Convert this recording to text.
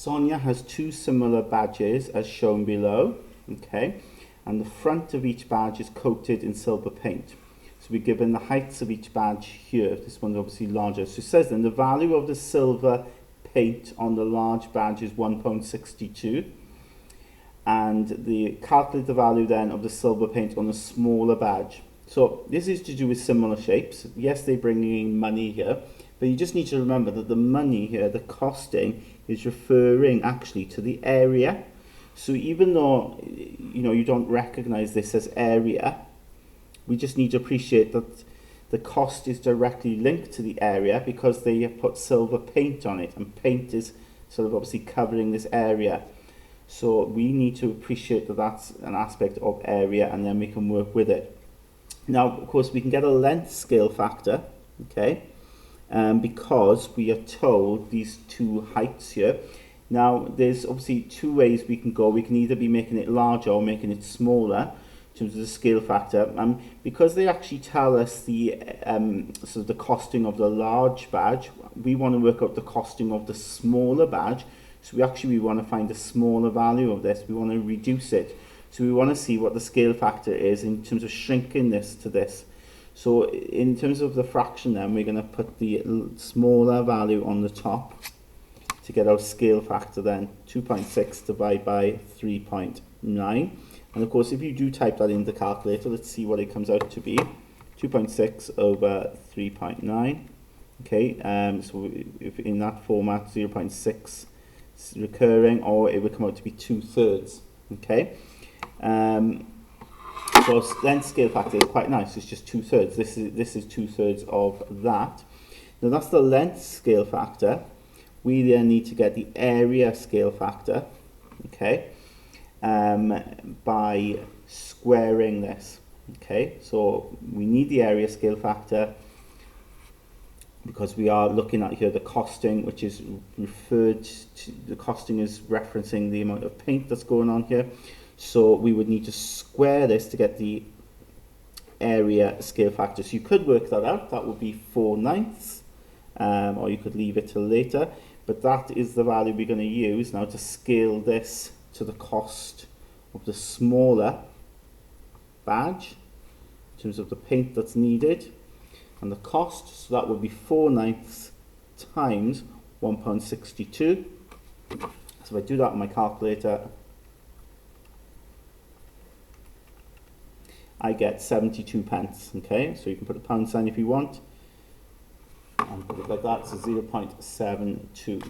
Sonia has two similar badges as shown below, okay, and the front of each badge is coated in silver paint. So we're given the heights of each badge here. This one's obviously larger. So it says then the value of the silver paint on the large badge is £1.62, and calculate the value then of the silver paint on the smaller badge. So this is to do with similar shapes. Yes, they're bringing in money here, but you just need to remember that the money here, the costing, is referring actually to the area. So even though you don't recognize this as area, we just need to appreciate that the cost is directly linked to the area because they have put silver paint on it, and paint is sort of obviously covering this area. So we need to appreciate that that's an aspect of area, and then we can work with it. Now, of course, we can get a length scale factor, okay, because we are told these two heights here. Now, there's obviously two ways we can go. We can either be making it larger or making it smaller in terms of the scale factor. Because they actually tell us the sort of the costing of the large badge, we want to work out the costing of the smaller badge. So we want to find a smaller value of this. We want to reduce it. So we want to see what the scale factor is in terms of shrinking this to this. So in terms of the fraction then, we're going to put the smaller value on the top to get our scale factor then. 2.6 divided by 3.9. And of course, if you do type that in the calculator, let's see what it comes out to be. 2.6 over 3.9. Okay, so if in that format, 0.6 is recurring, or it would come out to be 2/3. Okay. So length scale factor is quite nice. It's just 2/3. This is 2/3 of that. Now that's the length scale factor. We then need to get the area scale factor, okay, by squaring this. Okay, so we need the area scale factor because we are looking at here the costing, which is referred to, the costing is referencing the amount of paint that's going on here. So we would need to square this to get the area scale factor. So you could work that out. That would be 4/9, or you could leave it till later. But that is the value we're going to use now to scale this to the cost of the smaller badge in terms of the paint that's needed and the cost. So that would be 4/9 times £1.62. So if I do that on my calculator, I get 72 pence. Okay, so you can put a pound sign if you want and put it like that. So 0.72.